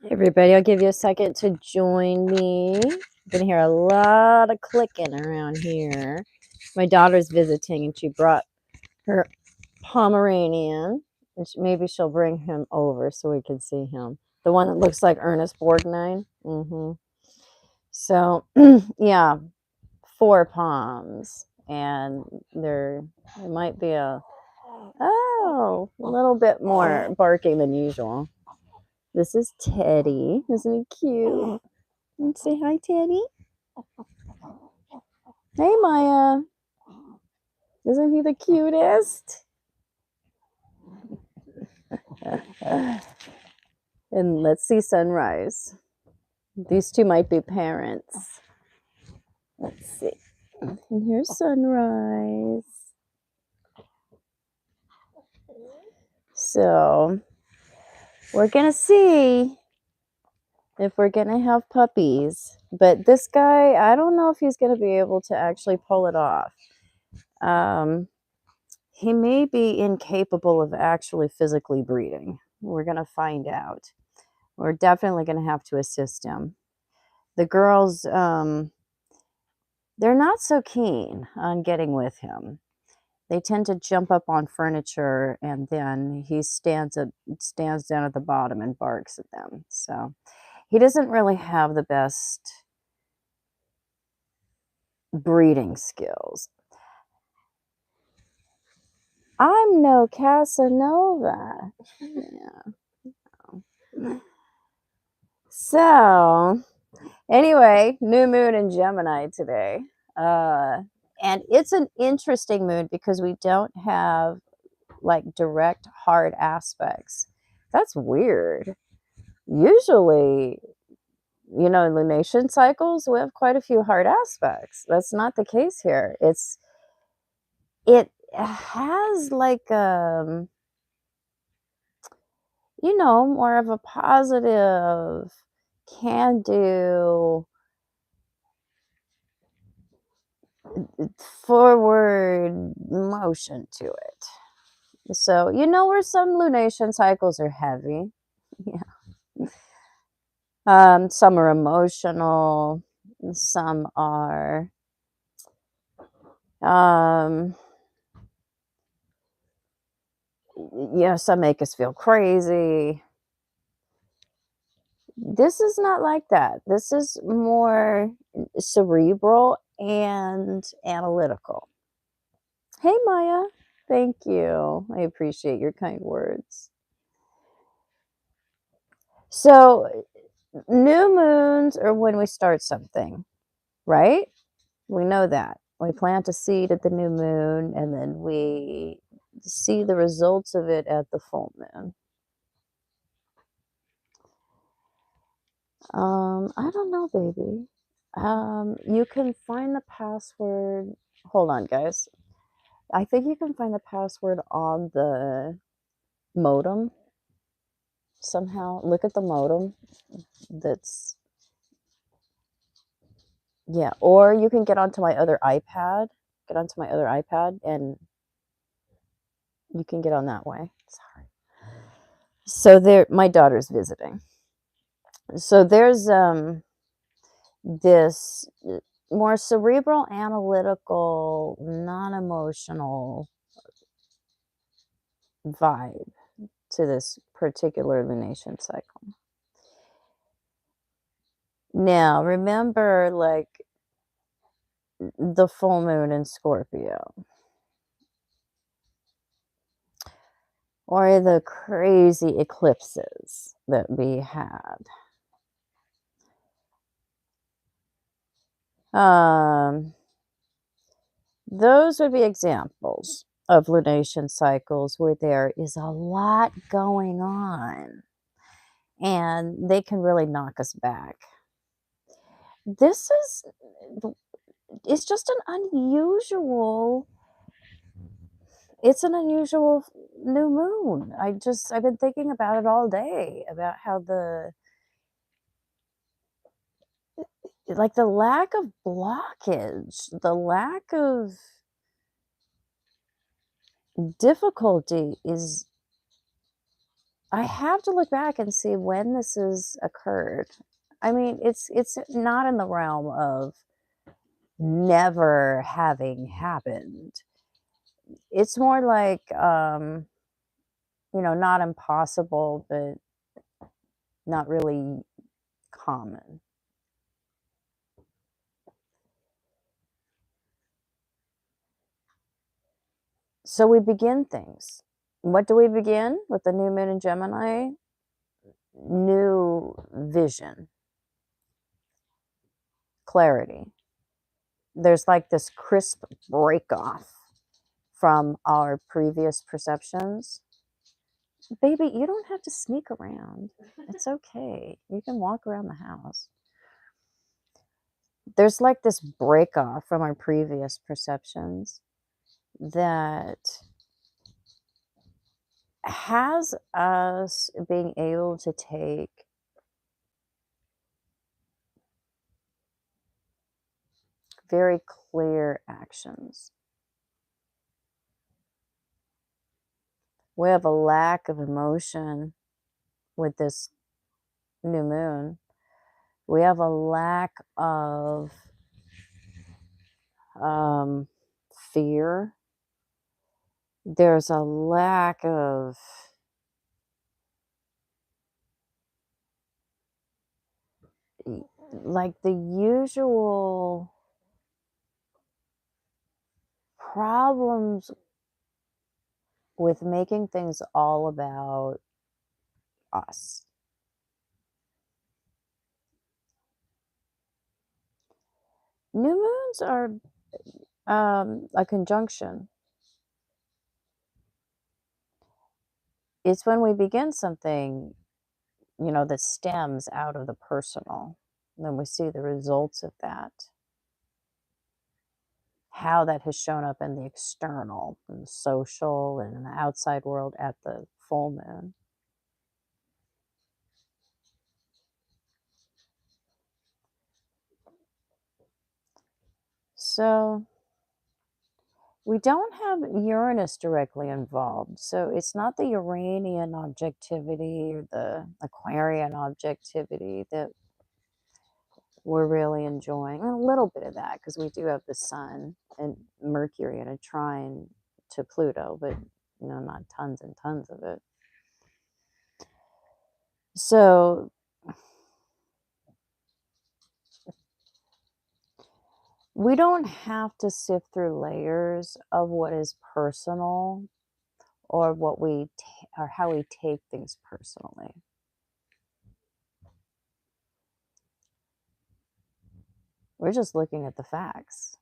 Everybody, I'll give you a second to join me. You can hear a lot of clicking around here. My daughter's visiting and she brought her Pomeranian. And maybe she'll bring him over so we can see him. The one that looks like Ernest Borgnine. So, yeah, 4 Poms. And there might be a little bit more barking than usual. This is Teddy. Isn't he cute? Say hi, Teddy. Hey, Maya. Isn't he the cutest? And let's see sunrise. These two might be parents. Let's see. And here's sunrise. So we're going to see if we're going to have puppies. But this guy, I don't know if he's going to be able to actually pull it off. He may be incapable of actually physically breeding. We're going to find out. We're definitely going to have to assist him. The girls, they're not so keen on getting with him. They tend to jump up on furniture and then he stands down at the bottom and barks at them. So he doesn't really have the best breeding skills. I'm no Casanova. Yeah. So anyway, new moon in Gemini today. And it's an interesting moon because we don't have like direct hard aspects. That's weird. Usually, lunation cycles, we have quite a few hard aspects. That's not the case here. It has like more of a positive, can do, forward motion to it. So, where some lunation cycles are heavy. Yeah. Some are emotional. Some are, some make us feel crazy. This is not like that. This is more cerebral and analytical. Hey, Maya. Thank you. I appreciate your kind words. So, new moons are when we start something, right? We know that. We plant a seed at the new moon and then we see the results of it at the full moon. I don't know, baby. You can find the password. Hold on, guys. I think you can find the password on the modem somehow. Look at the modem. Yeah, or you can get onto my other iPad. Get onto my other iPad and you can get on that way. Sorry. So my daughter's visiting. So there's this more cerebral, analytical, non-emotional vibe to this particular lunation cycle. Now, remember, like, the full moon in Scorpio or the crazy eclipses that we had. Those would be examples of lunation cycles where there is a lot going on and they can really knock us back. It's just it's an unusual new moon. I've been thinking about it all day, about how the lack of blockage, the lack of difficulty is I have to look back and see when this has occurred. I mean, it's not in the realm of never having happened. It's more like, not impossible, but not really common. So we begin things. What do we begin with the new moon in Gemini? New vision, clarity. There's like this crisp break off from our previous perceptions. Baby, you don't have to sneak around. It's okay. You can walk around the house. There's like this break off from our previous perceptions that has us being able to take very clear actions. We have a lack of emotion with this new moon. We have a lack of fear. There's a lack of like the usual problems with making things all about us. New moons are a conjunction. It's when we begin something, that stems out of the personal. And then we see the results of that, how that has shown up in the external, in the social, and in the outside world at the full moon. So we don't have Uranus directly involved. So it's not the Uranian objectivity or the Aquarian objectivity that we're really enjoying. A little bit of that because we do have the Sun and Mercury in a trine to Pluto, but not tons and tons of it. So we don't have to sift through layers of what is personal or or how we take things personally. We're just looking at the facts.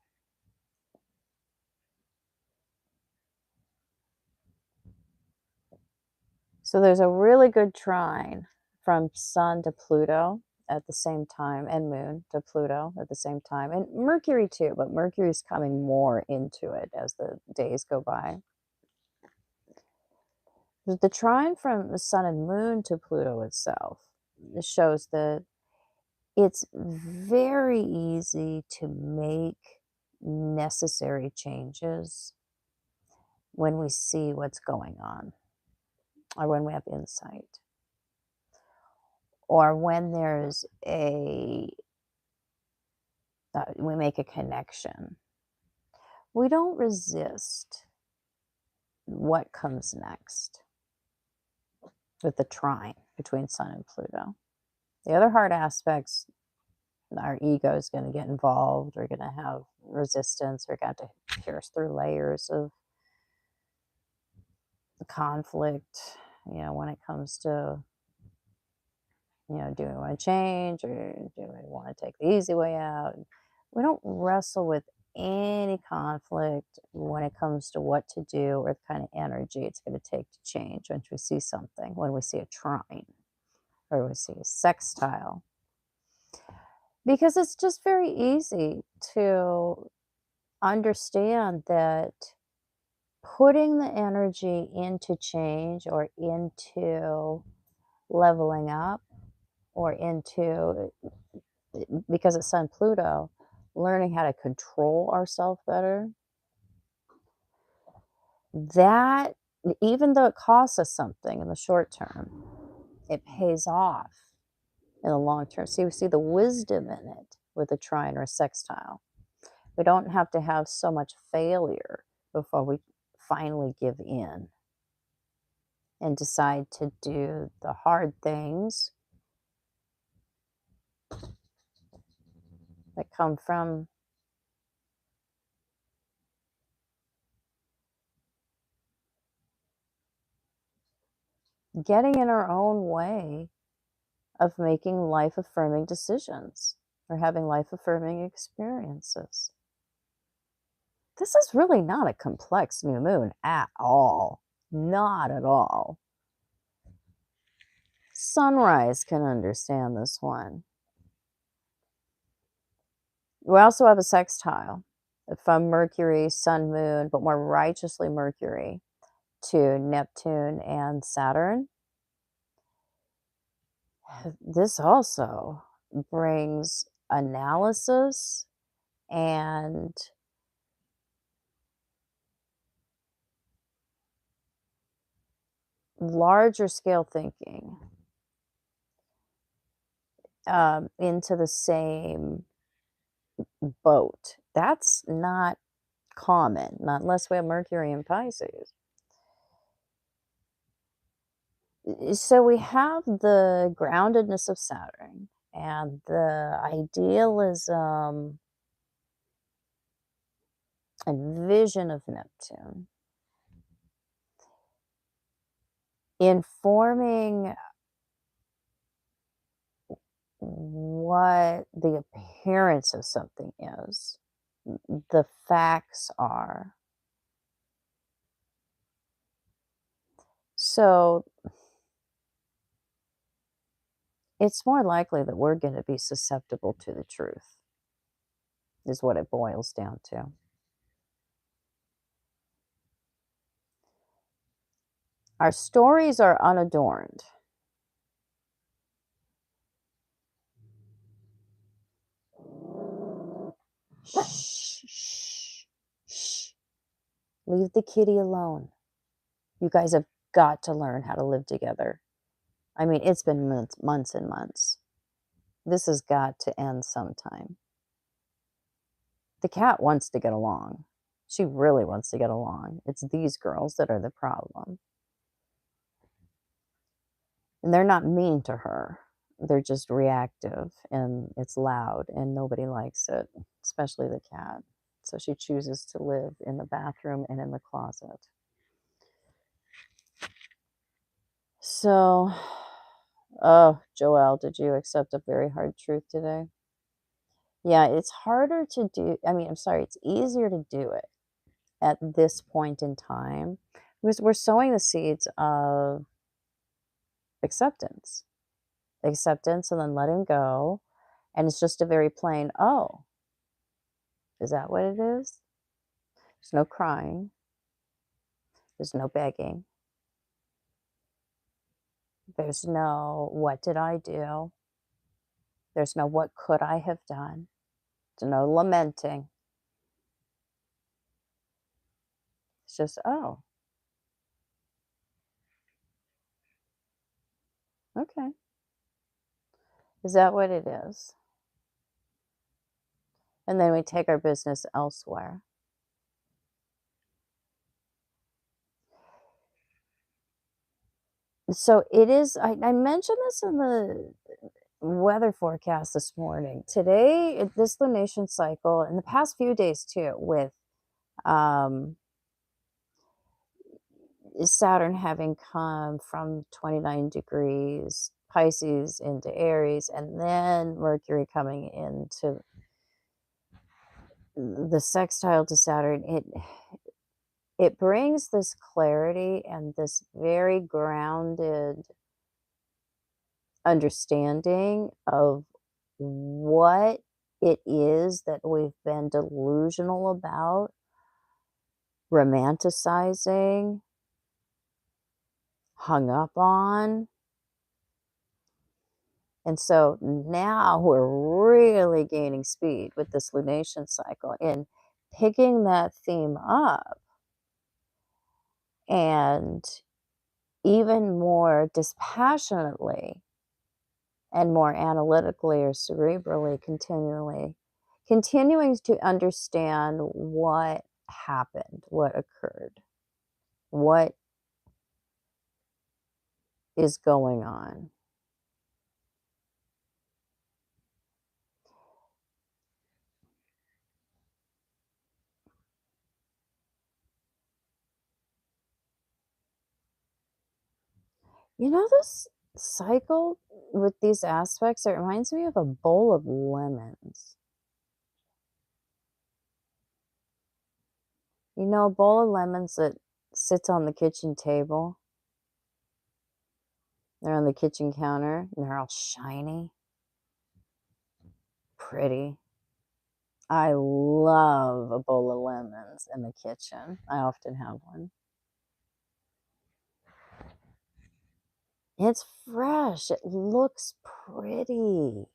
So there's a really good trine from Sun to Pluto at the same time, and Moon to Pluto at the same time, and Mercury too, but Mercury's coming more into it as the days go by. The trine from the Sun and Moon to Pluto itself shows that it's very easy to make necessary changes when we see what's going on or when we have insight or when there's we make a connection. We don't resist what comes next with the trine between Sun and Pluto. The other hard aspects, our ego is going to get involved. We're going to have resistance. We're going to pierce through layers of the conflict, when it comes to, do we want to change or do we want to take the easy way out? We don't wrestle with any conflict when it comes to what to do or the kind of energy it's going to take to change once we see something, when we see a trine or we see a sextile. Because it's just very easy to understand that putting the energy into change or into leveling up or into, because it's Sun Pluto, learning how to control ourselves better, that even though it costs us something in the short term, it pays off in the long term. So you see the wisdom in it with a trine or a sextile. We don't have to have so much failure before we finally give in and decide to do the hard things that come from getting in our own way of making life affirming decisions or having life affirming experiences. This is really not a complex new moon at all. Not at all. Sunrise can understand this one. We also have a sextile from Mercury, Sun, Moon, but more righteously Mercury to Neptune and Saturn. This also brings analysis and larger scale thinking into the same boat. That's not common, not unless we have Mercury in Pisces. So we have the groundedness of Saturn and the idealism and vision of Neptune informing what the appearance of something is, the facts are. So it's more likely that we're going to be susceptible to the truth, is what it boils down to. Our stories are unadorned. Shh, shh, shh. Leave the kitty alone. You guys have got to learn how to live together. I mean, it's been months and months. This has got to end sometime. The cat wants to get along. She really wants to get along. It's these girls that are the problem. And they're not mean to her. They're just reactive and it's loud and nobody likes it, especially the cat. So she chooses to live in the bathroom and in the closet. So, oh, Joelle, did you accept a very hard truth today? Yeah, it's harder to do. I mean, I'm sorry, it's easier to do it at this point in time because we're sowing the seeds of acceptance, acceptance, and then letting go. And it's just a very plain, oh, is that what it is? There's no crying, there's no begging, there's no, what did I do? There's no, what could I have done? There's no lamenting. It's just, oh, okay. Is that what it is? And then we take our business elsewhere. So it is, I mentioned this in the weather forecast this morning. Today, this lunation cycle, in the past few days too, with um, Saturn having come from 29 degrees Pisces into Aries, and then Mercury coming into the sextile to Saturn, it brings this clarity and this very grounded understanding of what it is that we've been delusional about, romanticizing, hung up on. And so now we're really gaining speed with this lunation cycle in picking that theme up and even more dispassionately and more analytically or cerebrally continuing to understand what happened, what occurred, what is going on. This cycle with these aspects, it reminds me of a bowl of lemons. A bowl of lemons that sits on the kitchen table. They're on the kitchen counter and they're all shiny, pretty. I love a bowl of lemons in the kitchen. I often have one. It's fresh. It looks pretty, you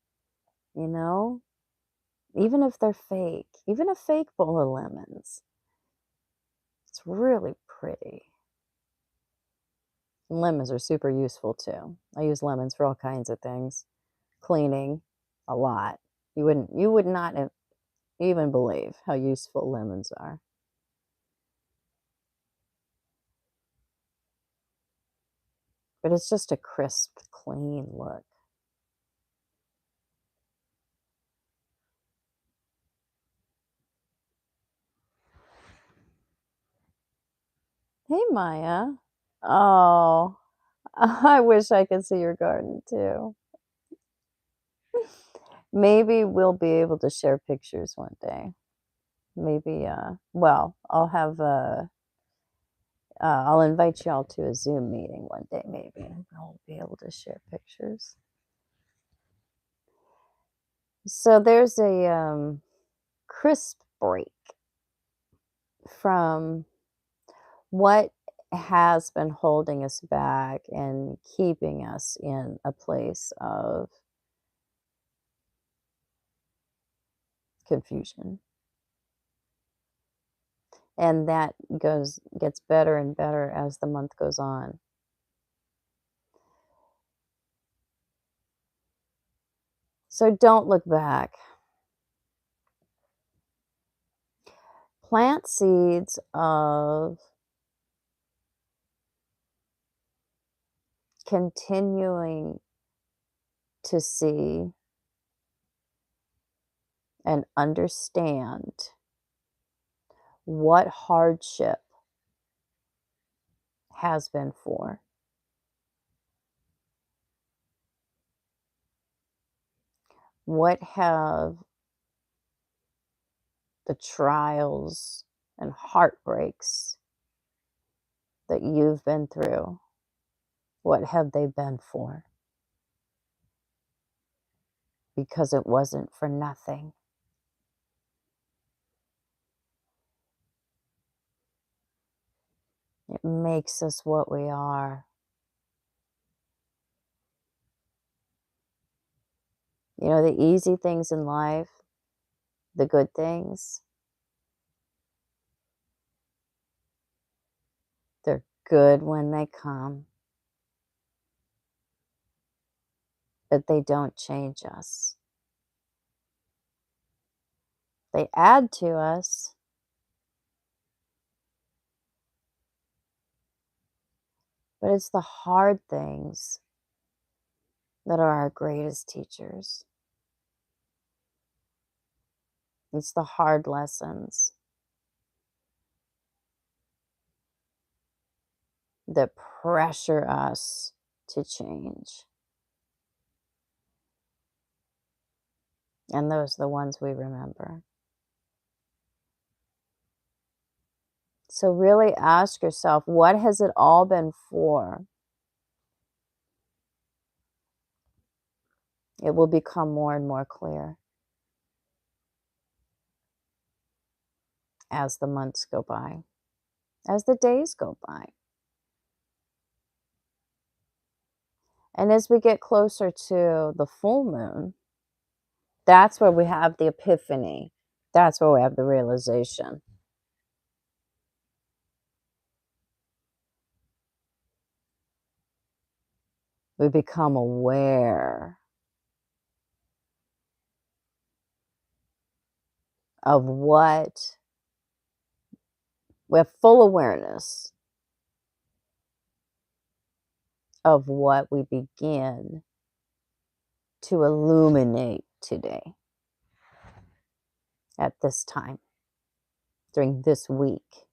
know? Even if they're fake, even a fake bowl of lemons, it's really pretty. And lemons are super useful too. I use lemons for all kinds of things. Cleaning, a lot. You would not even believe how useful lemons are. But it's just a crisp, clean look. Hey, Maya. Oh, I wish I could see your garden too. Maybe we'll be able to share pictures one day. Maybe, well, I'll invite y'all to a Zoom meeting one day, maybe. I'll be able to share pictures. So there's a crisp break from what has been holding us back and keeping us in a place of confusion. And that gets better and better as the month goes on. So don't look back. Plant seeds of continuing to see and understand what hardship has been for. What have the trials and heartbreaks that you've been through, what have they been for? Because it wasn't for nothing. It makes us what we are. The easy things in life, the good things, they're good when they come, but they don't change us. They add to us, but it's the hard things that are our greatest teachers. It's the hard lessons that pressure us to change. And those are the ones we remember. So really ask yourself, what has it all been for? It will become more and more clear as the months go by, as the days go by. And as we get closer to the full moon, that's where we have the epiphany. That's where we have the realization. We become aware of what, we have full awareness of what we begin to illuminate today at this time, during this week.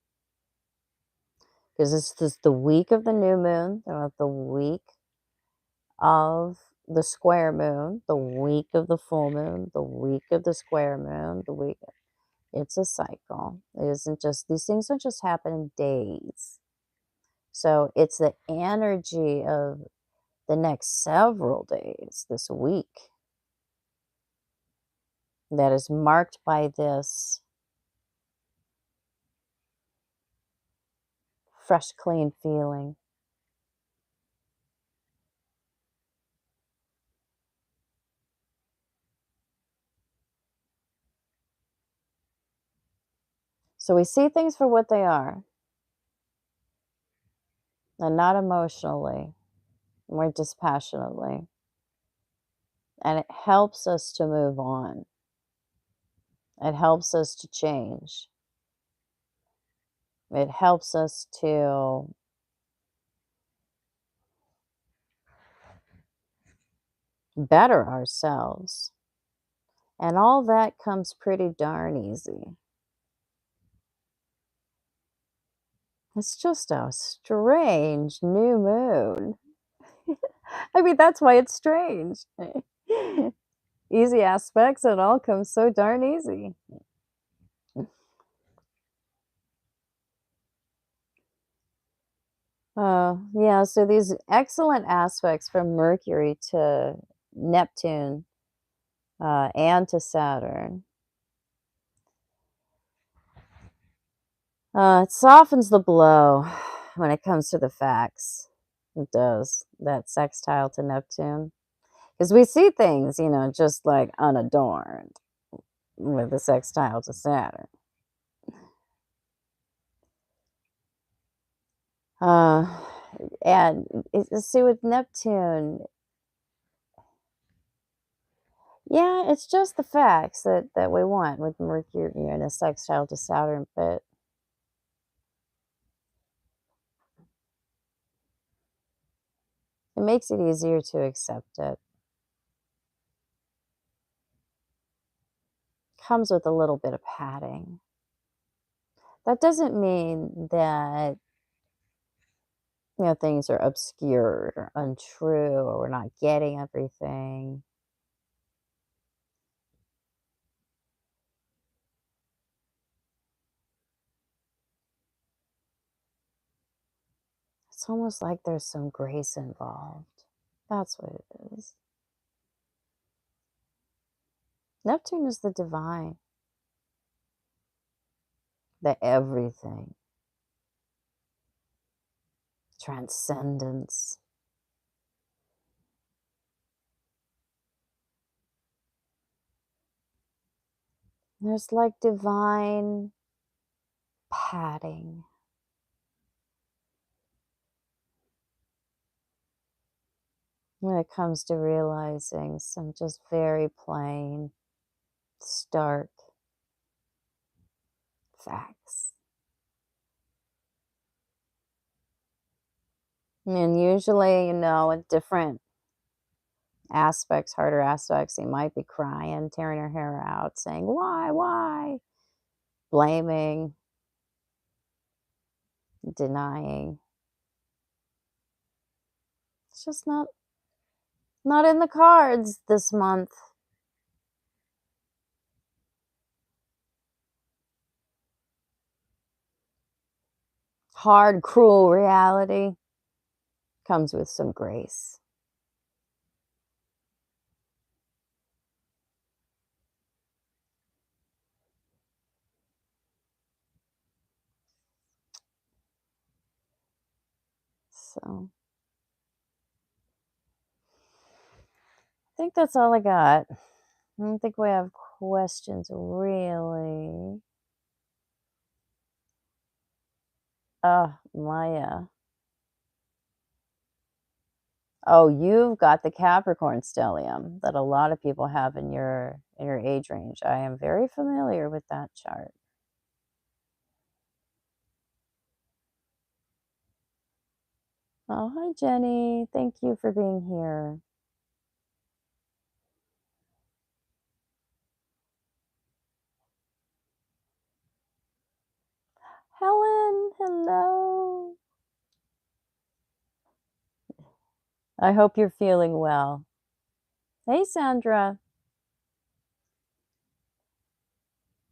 Because this is the week of the new moon, the week of the square moon, the week of the full moon, the week of the square moon, the week. It's a cycle. It isn't just, these things don't just happen in days. So it's the energy of the next several days, this week, that is marked by this fresh, clean feeling. So we see things for what they are, and not emotionally, more dispassionately. And it helps us to move on. It helps us to change. It helps us to better ourselves. And all that comes pretty darn easy. It's just a strange new moon. I mean, that's why it's strange. Easy aspects, it all comes so darn easy. Yeah, so these excellent aspects from Mercury to Neptune and to Saturn. It softens the blow when it comes to the facts. It does. That sextile to Neptune. Because we see things, just like unadorned with the sextile to Saturn. And see, with Neptune, yeah, it's just the facts that we want with Mercury and a sextile to Saturn, but it makes it easier to accept it. Comes with a little bit of padding. That doesn't mean that things are obscured or untrue or we're not getting everything. It's almost like there's some grace involved. That's what it is. Neptune is the divine, the everything, transcendence. There's like divine padding. When it comes to realizing some just very plain, stark facts. And usually, with different aspects, harder aspects, you might be crying, tearing her hair out, saying, why? Blaming, denying. It's just not in the cards this month. Hard, cruel reality comes with some grace. So I think that's all I got. I don't think we have questions really. Maya. Oh, you've got the Capricorn stellium that a lot of people have in your age range. I am very familiar with that chart. Oh, hi, Jenny. Thank you for being here. Helen, hello. I hope you're feeling well. Hey, Sandra.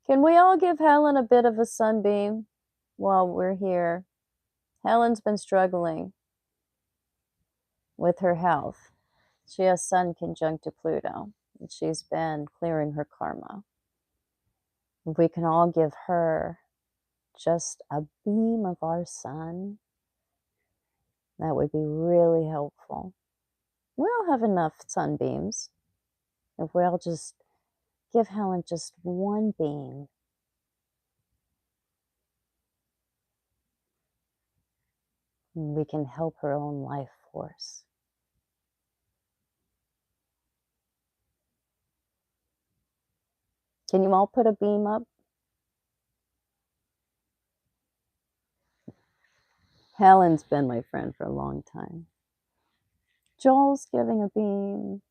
Can we all give Helen a bit of a sunbeam while we're here? Helen's been struggling with her health. She has Sun conjunct to Pluto, and she's been clearing her karma. If we can all give her just a beam of our sun, that would be really helpful. We all have enough sunbeams. If we all just give Helen just one beam, we can help her own life force. Can you all put a beam up? Helen's been my friend for a long time. Joel's giving a beam.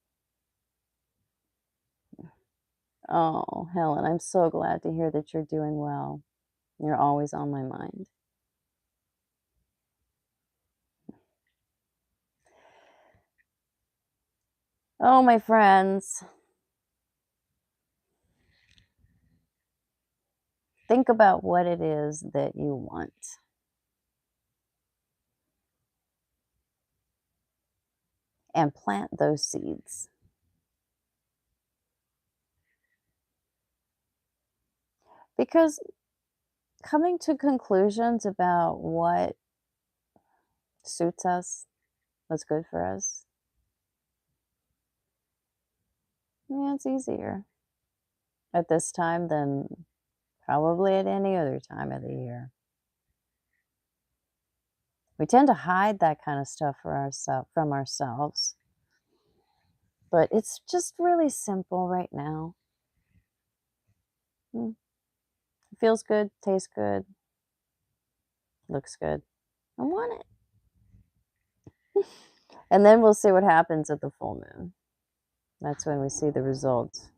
Oh, Helen, I'm so glad to hear that you're doing well. You're always on my mind. Oh, my friends. Think about what it is that you want. And plant those seeds. Because coming to conclusions about what suits us, what's good for us, yeah, it's easier at this time than probably at any other time of the year. We tend to hide that kind of stuff from ourselves. But it's just really simple right now. It feels good, tastes good, looks good. I want it. And then we'll see what happens at the full moon. That's when we see the results.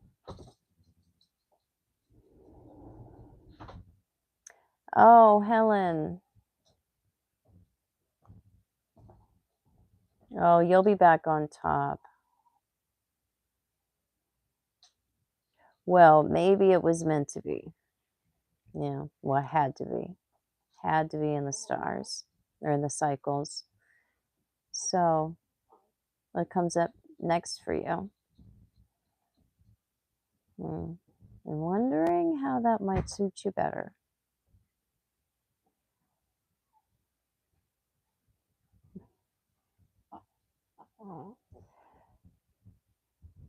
Oh, Helen. Oh, you'll be back on top. Well, maybe it was meant to be. Yeah, well, it had to be. Had to be in the stars or in the cycles. So, what comes up next for you? I'm wondering how that might suit you better.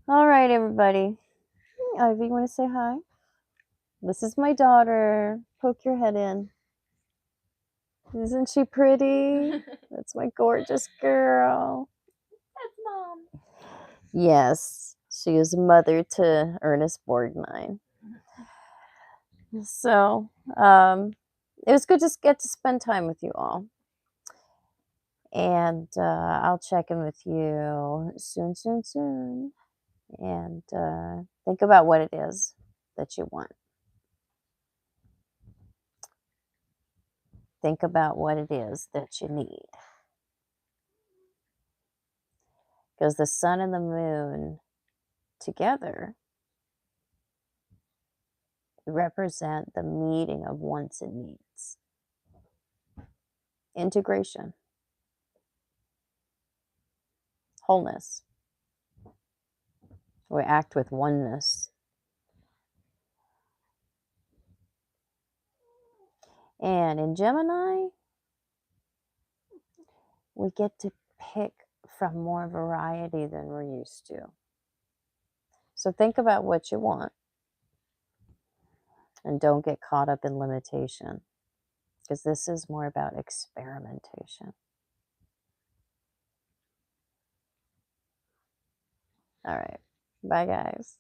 All right, everybody. Ivy, you want to say hi? This is my daughter. Poke your head in. Isn't she pretty? That's my gorgeous girl. That's Mom. Yes, she is mother to Ernest Borgnine. So, it was good to get to spend time with you all. And I'll check in with you soon. And think about what it is that you want. Think about what it is that you need. Because the sun and the moon together represent the meeting of wants and needs. Integration. Wholeness. We act with oneness. And in Gemini, we get to pick from more variety than we're used to. So think about what you want and don't get caught up in limitation, because this is more about experimentation. All right. Bye, guys.